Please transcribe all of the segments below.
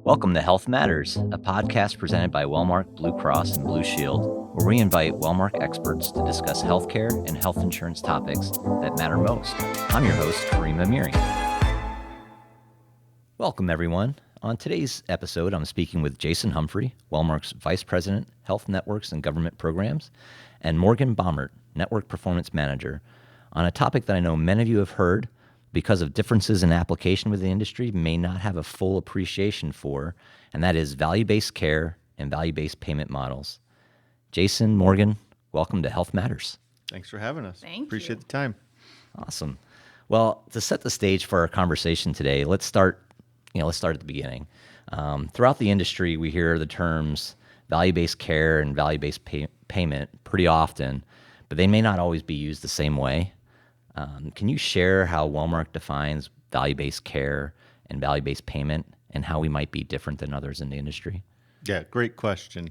Welcome to Health Matters, a podcast presented by Wellmark Blue Cross and Blue Shield, where we invite Wellmark experts to discuss healthcare and health insurance topics that matter most. I'm your host, Kareem Amiri. Welcome, everyone. On today's episode, I'm speaking with Jason Humphrey, Wellmark's Vice President, Health Networks and Government Programs, and Morgan Baumert, Network Performance Manager, on a topic that I know many of you have heard, because of differences in application with the industry, may not have a full appreciation for, and that is value-based care and value-based payment models. Jason, Morgan, welcome to Health Matters. Thanks for having us. Appreciate the time. Awesome. Well, to set the stage for our conversation today, let's start at the beginning. Throughout the industry, we hear the terms value-based care and value-based payment pretty often, but they may not always be used the same way. Can you share how Wellmark defines value-based care and value-based payment and how we might be different than others in the industry? Yeah, great question.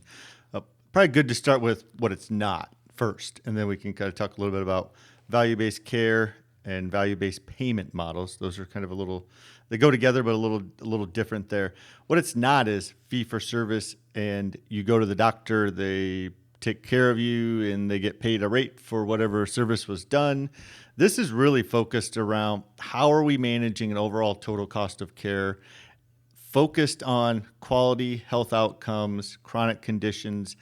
Probably good to start with what it's not first, and then we can kind of talk a little bit about value-based care and value-based payment models. Those are kind of they go together, but a little different there. What it's not is fee-for-service, and you go to the doctor, they take care of you, and they get paid a rate for whatever service was done. This is really focused around how are we managing an overall total cost of care, focused on quality health outcomes, chronic conditions,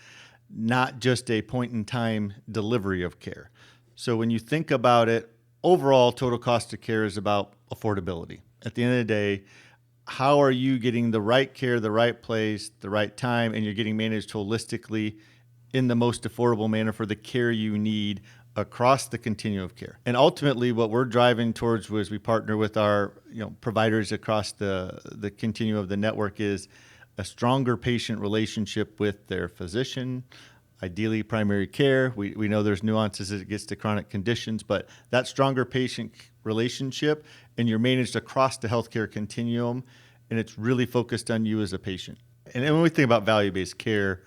not just a point-in-time delivery of care. So when you think about it, overall total cost of care is about affordability. At the end of the day, how are you getting the right care, the right place, the right time, and you're getting managed holistically in the most affordable manner for the care you need across the continuum of care. And ultimately, what we're driving towards was we partner with our providers across the continuum of the network is a stronger patient relationship with their physician, ideally primary care. We know there's nuances as it gets to chronic conditions, but that stronger patient relationship, and you're managed across the healthcare continuum, and it's really focused on you as a patient. And when we think about value-based care,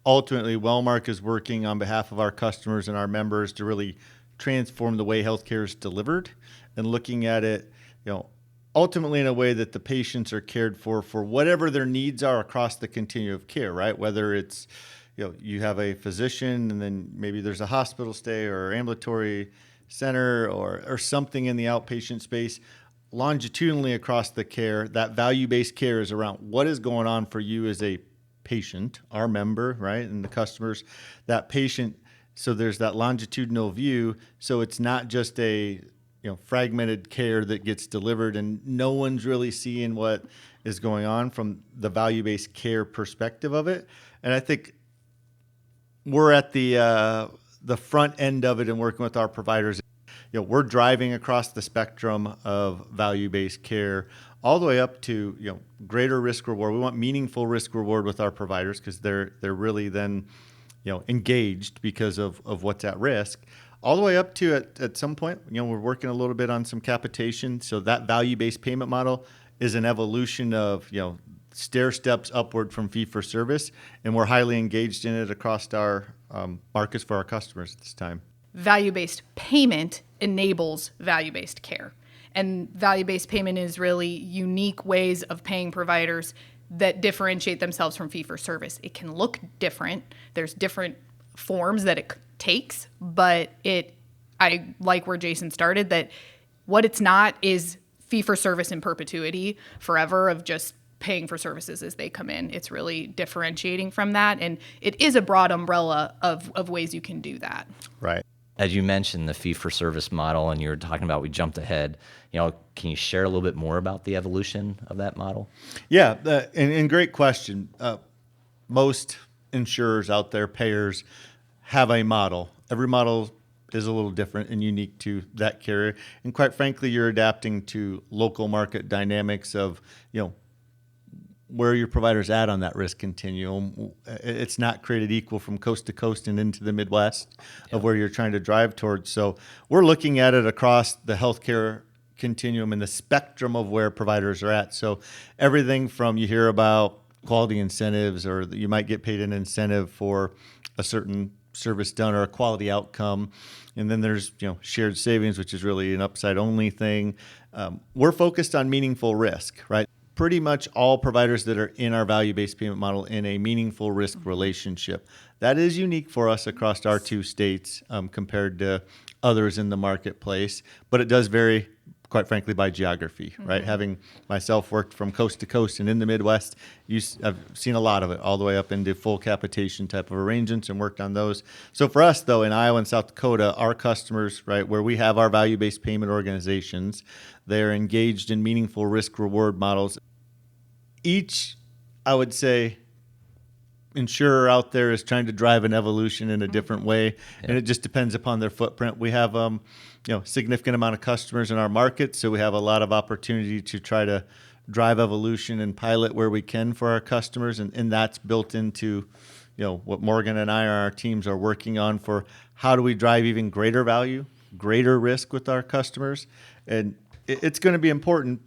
ultimately, Wellmark is working on behalf of our customers and our members to really transform the way healthcare is delivered and looking at it, ultimately in a way that the patients are cared for whatever their needs are across the continuum of care, right? Whether it's, you have a physician and then maybe there's a hospital stay or ambulatory center or something in the outpatient space, longitudinally across the care, that value-based care is around what is going on for you as a patient, our member, right, and the customers, that patient. So there's that longitudinal view. So it's not just a fragmented care that gets delivered and no one's really seeing what is going on from the value-based care perspective of it. And I think we're at the front end of it and working with our providers. We're driving across the spectrum of value-based care all the way up to greater risk reward. We want meaningful risk reward with our providers because they're really then engaged because of what's at risk. All the way up to at some point, we're working a little bit on some capitation. So that value-based payment model is an evolution of stair steps upward from fee for service, and we're highly engaged in it across our markets for our customers at this time. Value-based payment enables value-based care. And value-based payment is really unique ways of paying providers that differentiate themselves from fee-for-service. It can look different. There's different forms that it takes, but I like where Jason started, that what it's not is fee-for-service in perpetuity forever of just paying for services as they come in. It's really differentiating from that, and it is a broad umbrella of ways you can do that. Right. As you mentioned, the fee-for-service model, and you were talking about, we jumped ahead. Can you share a little bit more about the evolution of that model? Yeah, and great question. Most insurers out there, payers, have a model. Every model is a little different and unique to that carrier. And quite frankly, you're adapting to local market dynamics of, where your provider's at on that risk continuum. It's not created equal from coast to coast and into the Midwest of where you're trying to drive towards. So we're looking at it across the healthcare continuum and the spectrum of where providers are at. So everything from, you hear about quality incentives, or you might get paid an incentive for a certain service done or a quality outcome. And then there's shared savings, which is really an upside only thing. We're focused on meaningful risk, right? pretty much all providers that are in our value-based payment model in a meaningful risk relationship. That is unique for us across our 2 states compared to others in the marketplace, but it does vary, quite frankly, by geography, right? Having myself worked from coast to coast and in the Midwest, I've seen a lot of it all the way up into full capitation type of arrangements and worked on those. So for us, though, in Iowa and South Dakota, our customers, right, where we have our value-based payment organizations, they're engaged in meaningful risk-reward models. Each, I would say, insurer out there is trying to drive an evolution in a different way, and it just depends upon their footprint. We have significant amount of customers in our market, so we have a lot of opportunity to try to drive evolution and pilot where we can for our customers, and that's built into what Morgan and I and our teams are working on for how do we drive even greater value, greater risk with our customers. And it's going to be important.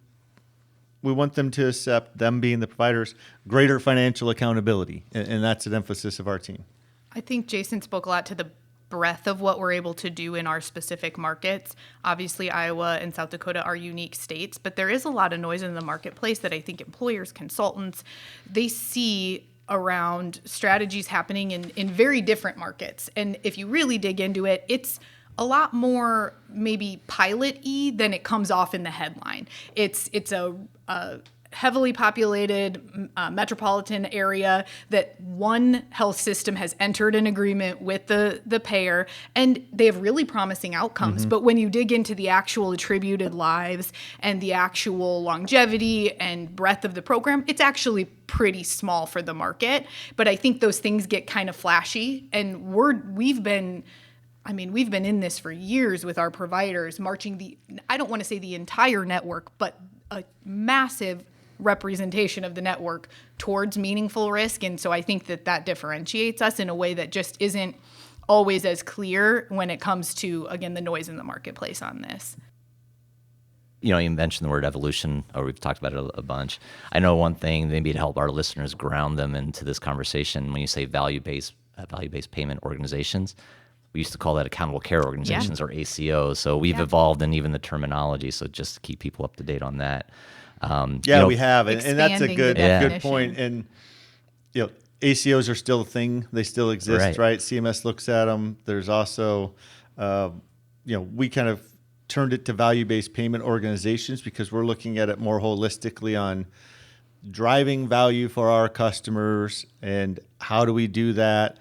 We want them to accept, them being the providers, greater financial accountability. And that's an emphasis of our team. I think Jason spoke a lot to the breadth of what we're able to do in our specific markets. Obviously, Iowa and South Dakota are unique states, but there is a lot of noise in the marketplace that I think employers, consultants, they see around strategies happening in very different markets. And if you really dig into it, it's a lot more maybe pilot-y than it comes off in the headline. It's a heavily populated metropolitan area that one health system has entered an agreement with the payer, and they have really promising outcomes. But when you dig into the actual attributed lives and the actual longevity and breadth of the program, it's actually pretty small for the market. But I think those things get kind of flashy, and we've been in this for years with our providers, marching I don't want to say the entire network, but a massive representation of the network towards meaningful risk. And so I think that differentiates us in a way that just isn't always as clear when it comes to, again, the noise in the marketplace on this. You mentioned the word evolution, or we've talked about it a bunch. I know one thing, maybe to help our listeners ground them into this conversation, when you say value-based payment organizations, we used to call that accountable care organizations or ACOs. So we've evolved in even the terminology. So just to keep people up to date on that. We have, and that's a good point. And ACOs are still a thing; they still exist, right? CMS looks at them. There's also, we kind of turned it to value-based payment organizations because we're looking at it more holistically on driving value for our customers and how do we do that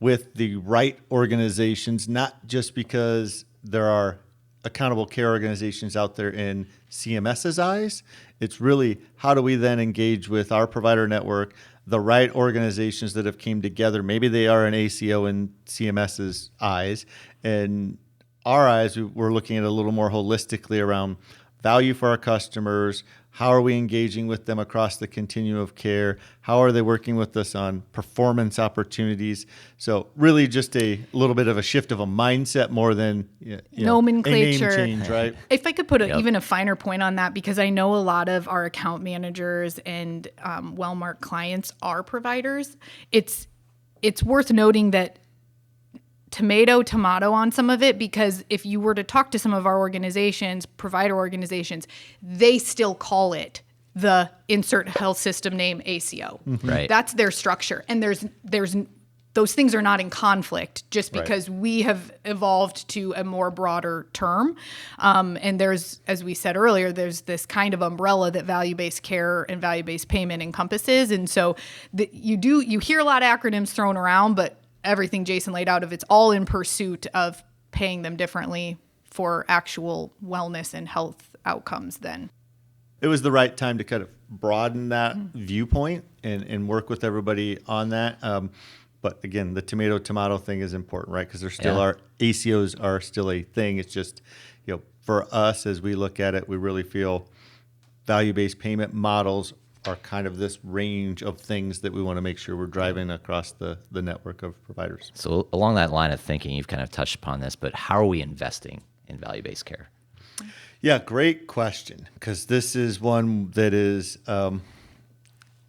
with the right organizations, not just because there are accountable care organizations out there in CMS's eyes. It's really how do we then engage with our provider network, the right organizations that have came together. Maybe they are an ACO in CMS's eyes. And our eyes, we're looking at a little more holistically around value for our customers. How are we engaging with them across the continuum of care? How are they working with us on performance opportunities? So really just a little bit of a shift of a mindset more than nomenclature. A name change, right? If I could put even a finer point on that, because I know a lot of our account managers and Wellmark clients are providers, it's worth noting that tomato on some of it, because if you were to talk to some of our organizations, provider organizations, they still call it the insert health system name ACO. Right. That's their structure. And there's those things are not in conflict just because we have evolved to a more broader term. And there's, as we said earlier, there's this kind of umbrella that value-based care and value-based payment encompasses. And so you hear a lot of acronyms thrown around, but everything Jason laid out, if it's all in pursuit of paying them differently for actual wellness and health outcomes, then it was the right time to kind of broaden that viewpoint and work with everybody on that. But again, the tomato thing is important, right? Because there still are ACOs are still a thing. It's just, for us as we look at it, we really feel value-based payment models are kind of this range of things that we want to make sure we're driving across the network of providers. So along that line of thinking, you've kind of touched upon this, but how are we investing in value-based care? Yeah, great question, because this is one that is a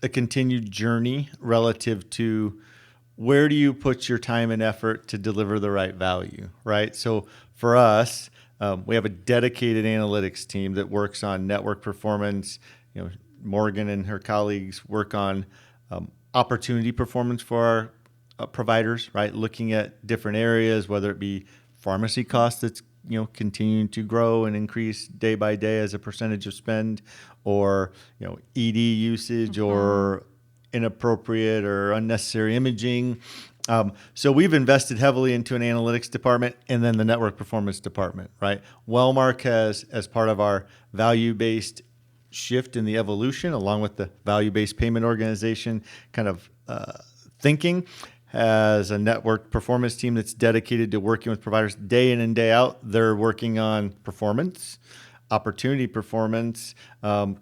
continued journey relative to where do you put your time and effort to deliver the right value, right? So for us, we have a dedicated analytics team that works on network performance, Morgan and her colleagues work on opportunity performance for our providers, right? Looking at different areas, whether it be pharmacy costs that's continuing to grow and increase day by day as a percentage of spend, or ED usage or inappropriate or unnecessary imaging. So we've invested heavily into an analytics department and then the network performance department, right? Wellmark has, as part of our value-based shift in the evolution, along with the value-based payment organization kind of thinking, has a network performance team that's dedicated to working with providers day in and day out. They're working on performance, opportunity performance,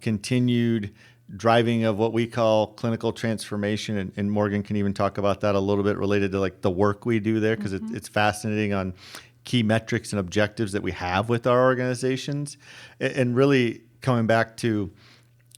continued driving of what we call clinical transformation. And Morgan can even talk about that a little bit related to like the work we do there, because it's fascinating on key metrics and objectives that we have with our organizations, and really coming back to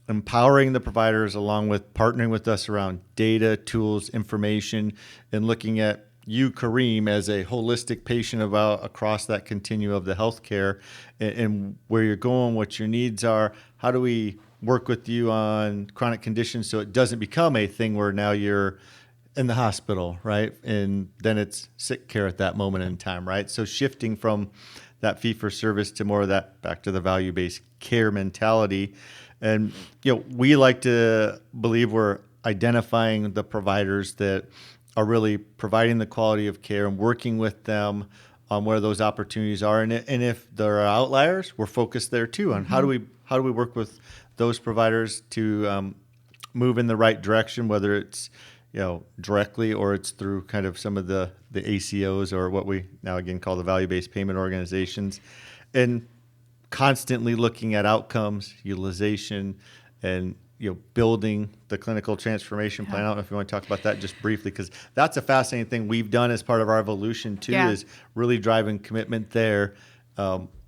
empowering the providers along with partnering with us around data, tools, information, and looking at you, Kareem, as a holistic patient across that continuum of the healthcare, and where you're going, what your needs are. How do we work with you on chronic conditions so it doesn't become a thing where now you're in the hospital, right? And then it's sick care at that moment in time, right? So shifting from that fee-for-service to more of that back to the value-based care mentality. And we like to believe we're identifying the providers that are really providing the quality of care and working with them on where those opportunities are. And if there are outliers, we're focused there too on how do we work with those providers to move in the right direction, whether it's directly or it's through kind of some of the ACOs, or what we now again call the value-based payment organizations, and constantly looking at outcomes, utilization, and building the clinical transformation plan. I don't know if you want to talk about that just briefly, because that's a fascinating thing we've done as part of our evolution too, is really driving commitment there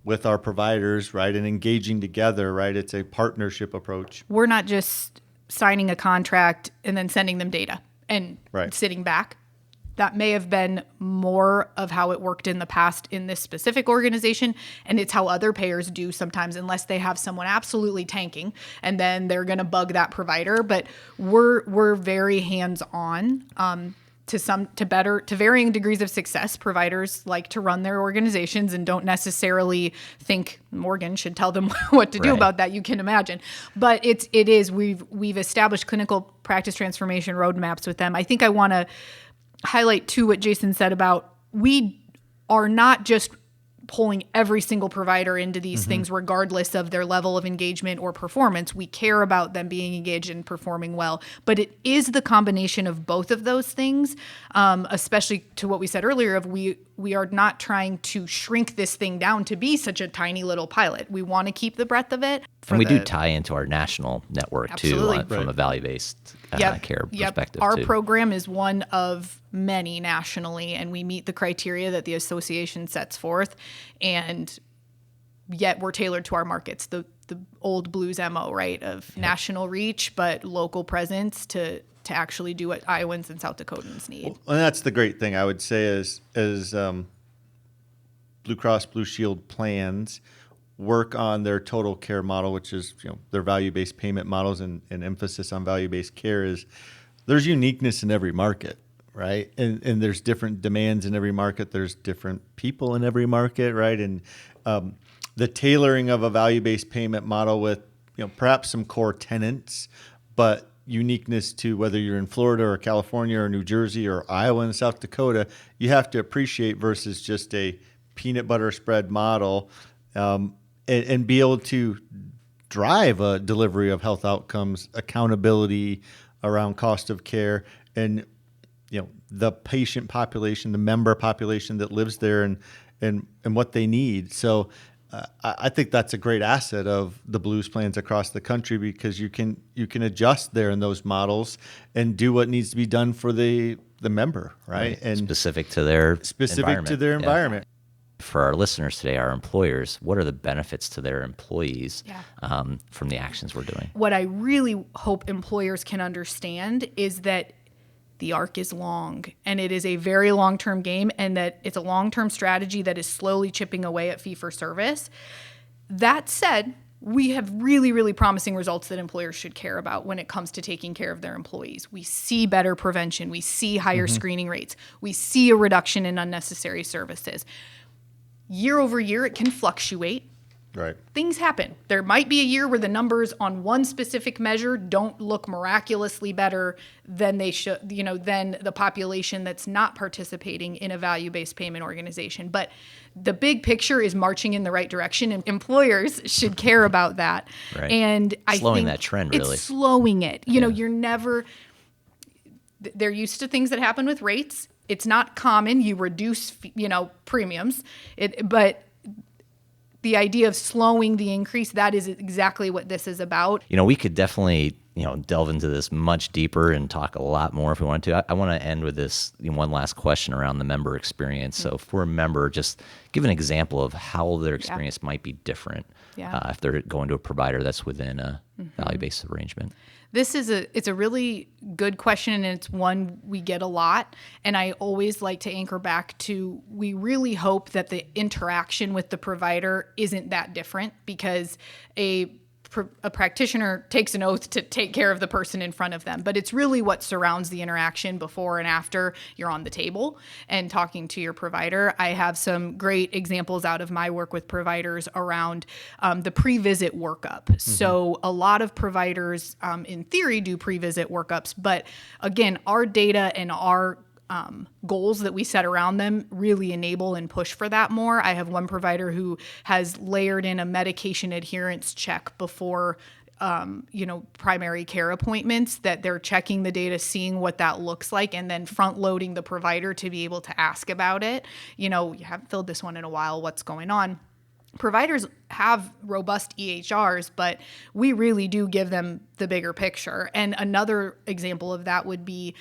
with our providers, right, and engaging together, right? It's a partnership approach. We're not just signing a contract and then sending them data and sitting back. That may have been more of how it worked in the past in this specific organization, and it's how other payers do sometimes, unless they have someone absolutely tanking, and then they're going to bug that provider. But we're very hands-on. To varying degrees of success. Providers like to run their organizations and don't necessarily think Morgan should tell them what to do about that. You can imagine, but we've established clinical practice transformation roadmaps with them. I think I want to highlight too what Jason said about, we are not just pulling every single provider into these things regardless of their level of engagement or performance. We care about them being engaged and performing well, but it is the combination of both of those things, especially to what we said earlier of we are not trying to shrink this thing down to be such a tiny little pilot. We want to keep the breadth of it. And we do tie into our national network too, from a value-based care perspective. Our program is one of many nationally, and we meet the criteria that the association sets forth, and yet we're tailored to our markets. The old Blues MO, right, of national reach, but local presence to actually do what Iowans and South Dakotans need. Well, and that's the great thing I would say is Blue Cross Blue Shield plans work on their total care model, which is their value-based payment models, and emphasis on value-based care is there's uniqueness in every market, right? And there's different demands in every market. There's different people in every market, right? And the tailoring of a value-based payment model with perhaps some core tenets, but uniqueness to whether you're in Florida or California or New Jersey or Iowa and South Dakota, you have to appreciate versus just a peanut butter spread model, and be able to drive a delivery of health outcomes, accountability around cost of care, and the patient population, the member population that lives there, and what they need. So I think that's a great asset of the Blues plans across the country, because you can adjust there in those models and do what needs to be done for the member, right? And specific to their environment. For our listeners today, our employers, what are the benefits to their employees from the actions we're doing? What I really hope employers can understand is that the arc is long, and it is a very long-term game, and that it's a long-term strategy that is slowly chipping away at fee-for-service. That said, we have really, really promising results that employers should care about when it comes to taking care of their employees. We see better prevention. We see higher screening rates. We see a reduction in unnecessary services. Year over year, it can fluctuate. Right. Things happen. There might be a year where the numbers on one specific measure don't look miraculously better than they should, than the population that's not participating in a value-based payment organization. But the big picture is marching in the right direction, and employers should care about that. Right. And I slowing think that trend, really. It's slowing it. You're never. They're used to things that happen with rates. It's not common. You reduce, premiums. But the idea of slowing the increase, that is exactly what this is about. We could definitely, delve into this much deeper and talk a lot more if we wanted to. I want to end with this one last question around the member experience. So for a member, just give an example of how their experience might be different if they're going to a provider that's within a value-based arrangement. It's a really good question, and it's one we get a lot. And I always like to anchor back to, we really hope that the interaction with the provider isn't that different, because a practitioner takes an oath to take care of the person in front of them, but it's really what surrounds the interaction before and after you're on the table and talking to your provider. I have some great examples out of my work with providers around the pre-visit workup. So a lot of providers, in theory, do pre-visit workups, but again, our data and our goals that we set around them really enable and push for that more. I have one provider who has layered in a medication adherence check before primary care appointments, that they're checking the data, seeing what that looks like, and then front loading the provider to be able to ask about it. You haven't filled this one in a while, what's going on? Providers have robust EHRs, but we really do give them the bigger picture. And another example of that would be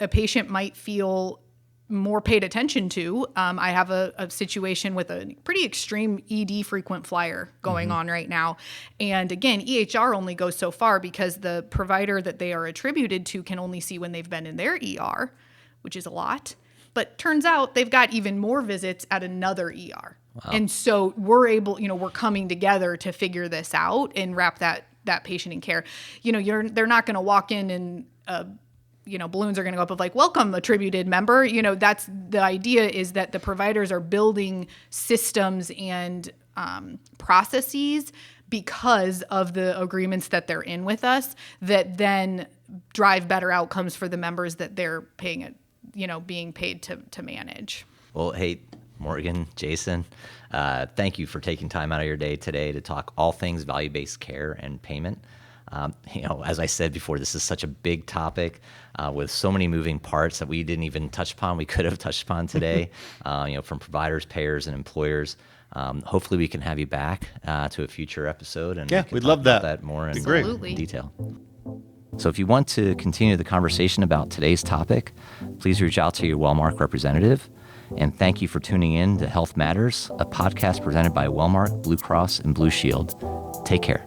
a patient might feel more paid attention to. I have a situation with a pretty extreme ED frequent flyer going on right now. And again, EHR only goes so far, because the provider that they are attributed to can only see when they've been in their ER, which is a lot. But turns out they've got even more visits at another ER. Wow. And so we're coming together to figure this out and wrap that patient in care. They're not going to walk in and balloons are going to go up of like, welcome, attributed member. That's the idea, is that the providers are building systems and processes because of the agreements that they're in with us, that then drive better outcomes for the members that they're paying, being paid to manage. Well, hey, Morgan, Jason, thank you for taking time out of your day today to talk all things value-based care and payment. As I said before, this is such a big topic with so many moving parts that we didn't even touch upon. We could have touched upon today, from providers, payers, and employers. Hopefully we can have you back to a future episode. And we'd love that. That more in detail. So if you want to continue the conversation about today's topic, please reach out to your Wellmark representative. And thank you for tuning in to Health Matters, a podcast presented by Wellmark, Blue Cross, and Blue Shield. Take care.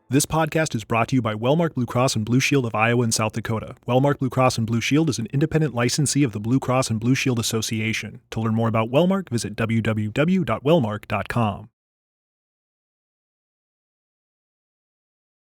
This podcast is brought to you by Wellmark Blue Cross and Blue Shield of Iowa and South Dakota. Wellmark Blue Cross and Blue Shield is an independent licensee of the Blue Cross and Blue Shield Association. To learn more about Wellmark, visit www.wellmark.com.